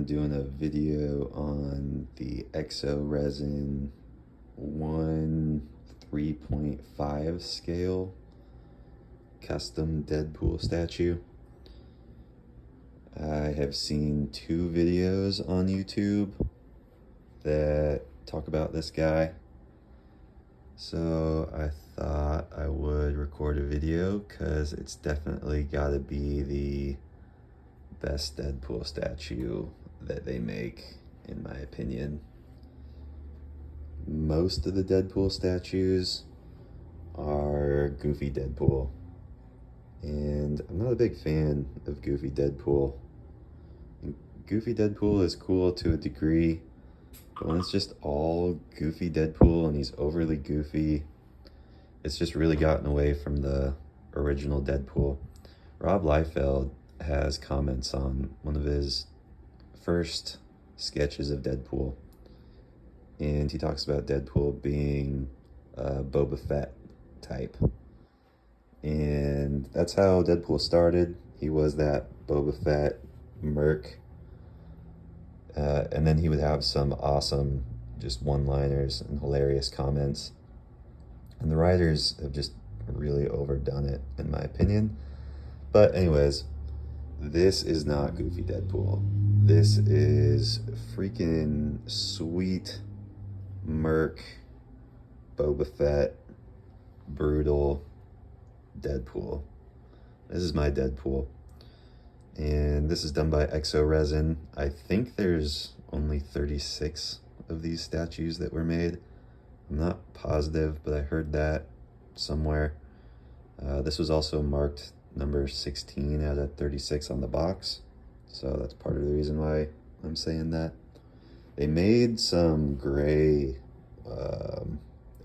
I'm doing a video on the Exoresin 1 3.5 scale custom Deadpool statue. I have seen 2 videos on YouTube that talk about this guy, so I thought I would record a video because it's definitely got to be the best Deadpool statue that they make, in my opinion. Most of the Deadpool statues are Goofy Deadpool, and I'm not a big fan of Goofy Deadpool. Goofy Deadpool is cool to a degree, but when it's just all Goofy Deadpool and he's overly goofy, it's just really gotten away from the original Deadpool. Rob Liefeld has comments on one of his first sketches of Deadpool, and he talks about Deadpool being a Boba Fett type, and that's how Deadpool started. He was that Boba Fett merc, and then he would have some awesome just one-liners and hilarious comments, and the writers have just really overdone it, in my opinion. But anyways, this is not Goofy Deadpool. This is freaking sweet merc Boba Fett brutal Deadpool. This is my Deadpool, and this is done by Exoresin. I think there's only 36 of these statues that were made. I'm not positive, but I heard that somewhere. This was also marked number 16 out of 36 on the box, so that's part of the reason why I'm saying that. They made some gray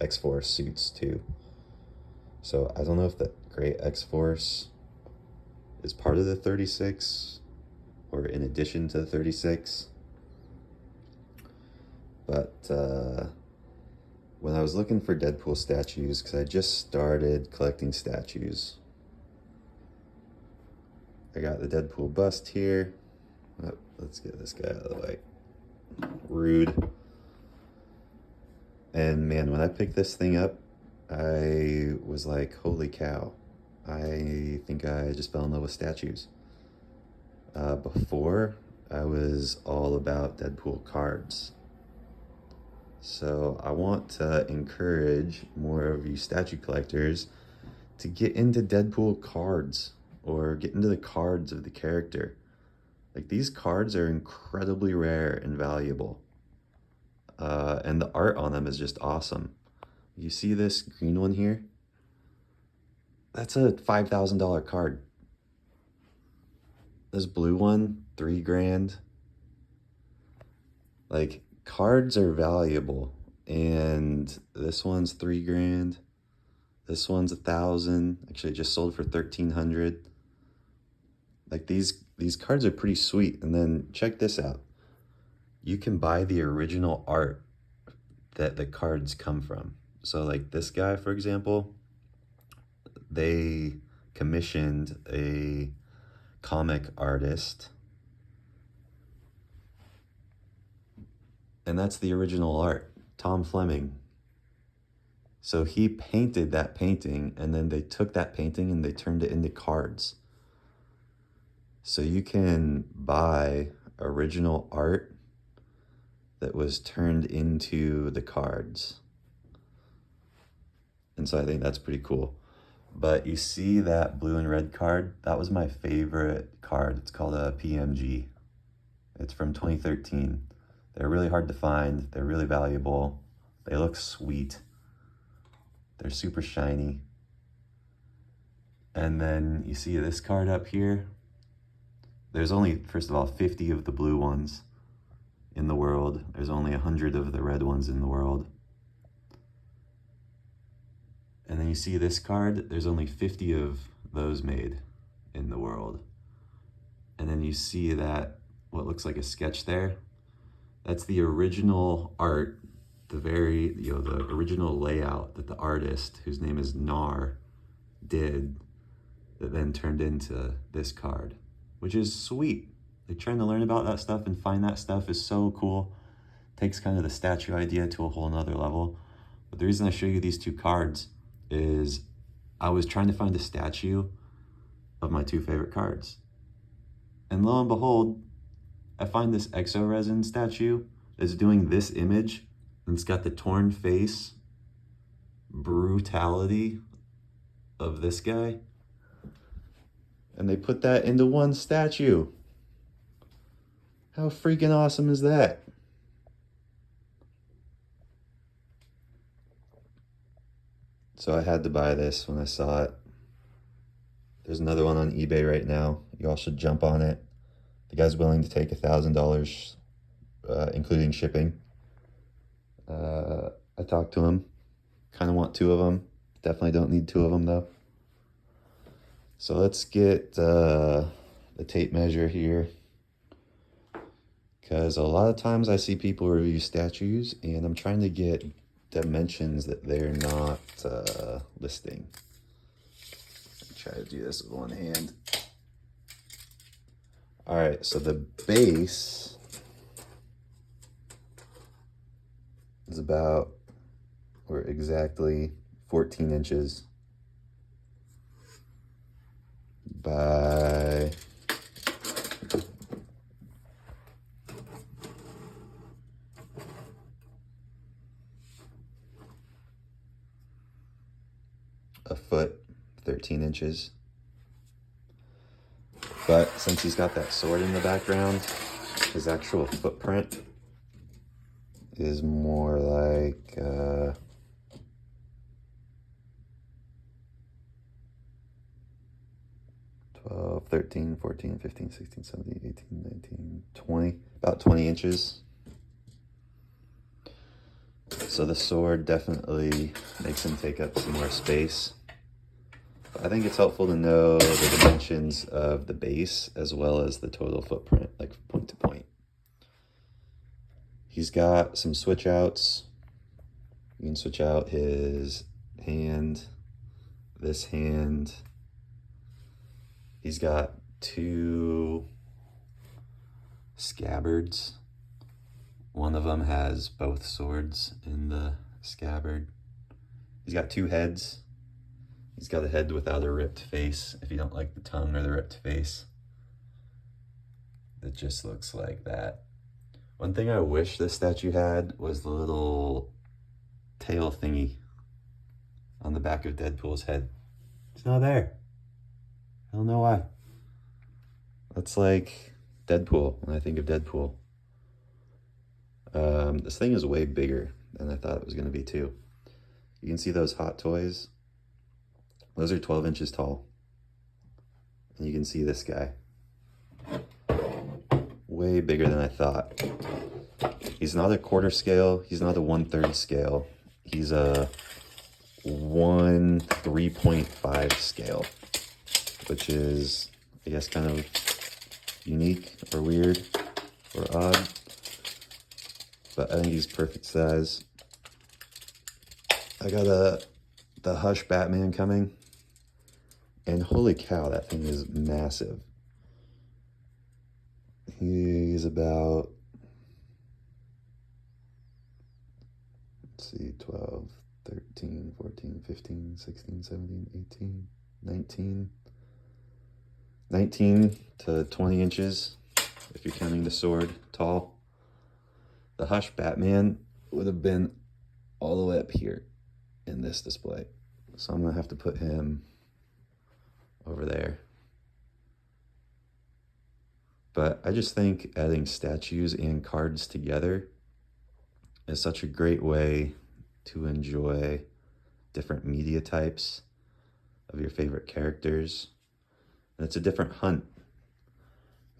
X-Force suits too, so I don't know if the gray X-Force is part of the 36 or in addition to the 36, but when I was looking for Deadpool statues, because I just started collecting statues, I got the Deadpool bust here. Oh, let's get this guy out of the way. Rude. And man, when I picked this thing up, I was like, holy cow. I think I just fell in love with statues. Before, I was all about Deadpool cards. So I want to encourage more of you statue collectors to get into Deadpool cards, or get into the cards of the character. Like, these cards are incredibly rare and valuable. And the art on them is just awesome. You see this green one here? That's a $5,000 card. This blue one, $3,000. Like, cards are valuable, and this one's $3,000. This one's $1,000. Actually, it just sold for $1,300. Like, these cards are pretty sweet. And then check this out. You can buy the original art that the cards come from. So like this guy, for example, they commissioned a comic artist, and that's the original art, Tom Fleming. So he painted that painting, and then they took that painting and they turned it into cards. So you can buy original art that was turned into the cards. And so I think that's pretty cool. But you see that blue and red card? That was my favorite card. It's called a PMG. It's from 2013. They're really hard to find. They're really valuable. They look sweet. They're super shiny. And then you see this card up here. There's only, first of all, 50 of the blue ones in the world. There's only 100 of the red ones in the world. And then you see this card, there's only 50 of those made in the world. And then you see that, what looks like a sketch there, that's the original art, the original layout that the artist, whose name is Nar, did, that then turned into this card, which is sweet. Like trying to learn about that stuff and find that stuff is so cool. Takes kind of the statue idea to a whole nother level. But the reason I show you these two cards is I was trying to find a statue of my two favorite cards. And lo and behold, I find this Exoresin statue that's doing this image, and it's got the torn face, brutality of this guy. And they put that into one statue. How freaking awesome is that? So I had to buy this when I saw it. There's another one on eBay right now. You all should jump on it. The guy's willing to take $1,000, including shipping. I talked to him. Kind of want two of them. Definitely don't need two of them though. So let's get the tape measure here. Because a lot of times I see people review statues and I'm trying to get dimensions that they're not listing. Try to do this with one hand. All right, so the base is about, or exactly 14 inches by a foot, 13 inches. But since he's got that sword in the background, his actual footprint is more like 12, 13, 14, 15, 16, 17, 18, 19, 20, about 20 inches. So the sword definitely makes him take up some more space. But I think it's helpful to know the dimensions of the base as well as the total footprint, like point to point. He's got some switch outs. You can switch out his hand, this hand. He's got two scabbards. One of them has both swords in the scabbard. He's got two heads. He's got a head without a ripped face, if you don't like the tongue or the ripped face. It just looks like that. One thing I wish this statue had was the little tail thingy on the back of Deadpool's head. It's not there. I don't know why. That's like Deadpool when I think of Deadpool. This thing is way bigger than I thought it was going to be too. You can see those Hot Toys. Those are 12 inches tall. And you can see this guy. Way bigger than I thought. He's not a quarter scale. He's not a 1/3 scale. He's a 3.5 scale, which is, I guess, kind of unique or weird or odd. But I think he's perfect size. I got the Hush Batman coming. And holy cow, that thing is massive. He's about, let's see, 12, 13, 14, 15, 16, 17, 18, 19 to 20 inches, if you're counting the sword, tall. The Hush Batman would have been all the way up here in this display. So I'm gonna have to put him over there. But I just think adding statues and cards together is such a great way to enjoy different media types of your favorite characters. And it's a different hunt.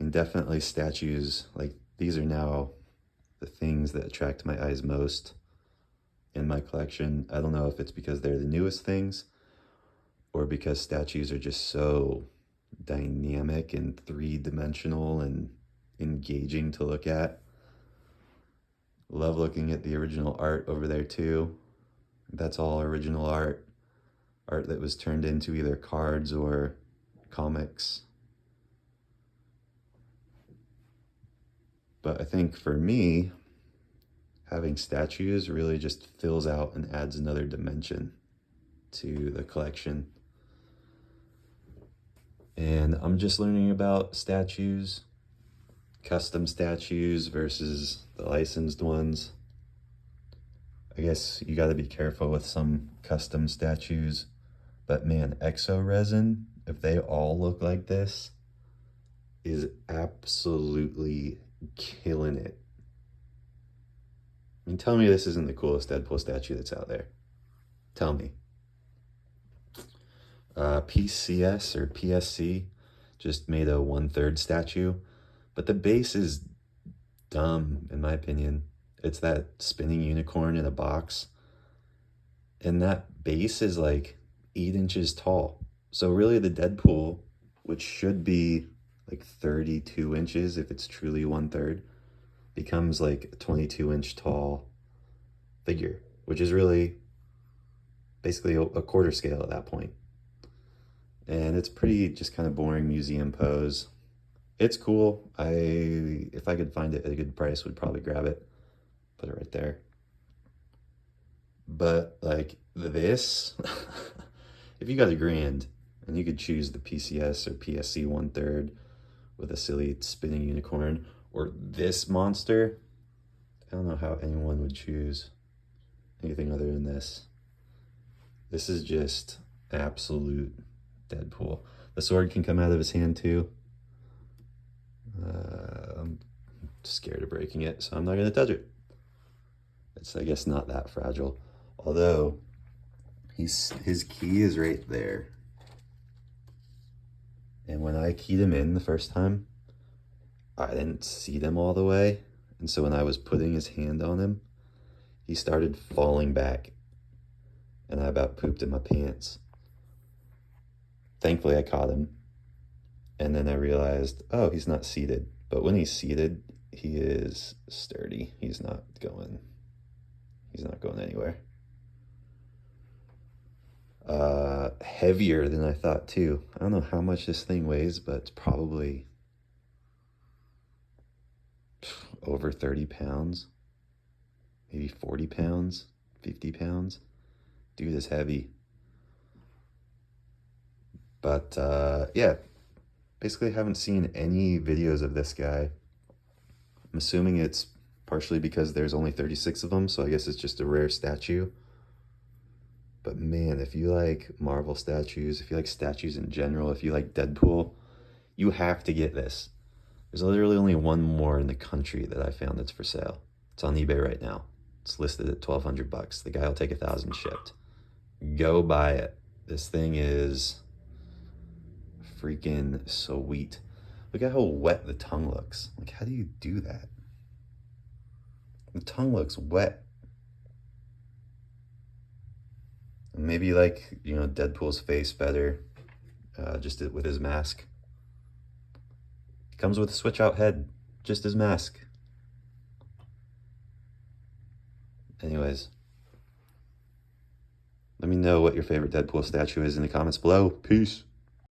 And definitely statues, like these are now the things that attract my eyes most in my collection. I don't know if it's because they're the newest things or because statues are just so dynamic and three-dimensional and engaging to look at. Love looking at the original art over there too. That's all original art that was turned into either cards or comics. But I think for me, having statues really just fills out and adds another dimension to the collection. And I'm just learning about statues, custom statues versus the licensed ones. I guess you got to be careful with some custom statues, but man, Exoresin, if they all look like this, is absolutely killing it. I mean, tell me this isn't the coolest Deadpool statue that's out there. Tell me. PCS or PSC just made a 1/3 statue, but the base is dumb in my opinion. It's that spinning unicorn in a box, and that base is like 8 inches tall. So really the Deadpool, which should be like 32 inches if it's truly 1/3, becomes like a 22-inch tall figure, which is really basically a quarter scale at that point. And it's pretty just kind of boring museum pose. It's cool. If I could find it at a good price, would probably grab it. Put it right there. But like this, if you got $1,000 and you could choose the PCS or PSC 1/3 with a silly spinning unicorn, or this monster, I don't know how anyone would choose anything other than this. This is just absolute Deadpool. The sword can come out of his hand too. I'm scared of breaking it, so I'm not going to touch it. It's, I guess, not that fragile. Although, his key is right there. And when I keyed him in the first time, I didn't seat him all the way. And so when I was putting his hand on him, he started falling back. And I about pooped in my pants. Thankfully, I caught him. And then I realized, oh, he's not seated. But when he's seated, he is sturdy. He's not going anywhere. Heavier than I thought too. I don't know how much this thing weighs, but it's probably over 30 pounds, maybe 40 pounds, 50 pounds. Dude is heavy. But yeah, basically haven't seen any videos of this guy. I'm assuming it's partially because there's only 36 of them, so I guess it's just a rare statue. But man, if you like Marvel statues, if you like statues in general, if you like Deadpool, you have to get this. There's literally only one more in the country that I found that's for sale. It's on eBay right now. It's listed at $1,200. The guy will take 1,000 shipped. Go buy it. This thing is freaking sweet. Look at how wet the tongue looks. Like, how do you do that? The tongue looks wet. Maybe like, you know, Deadpool's face better, just with his mask. It comes with a switch out head, just his mask. Anyways, let me know what your favorite Deadpool statue is in the comments below. Peace.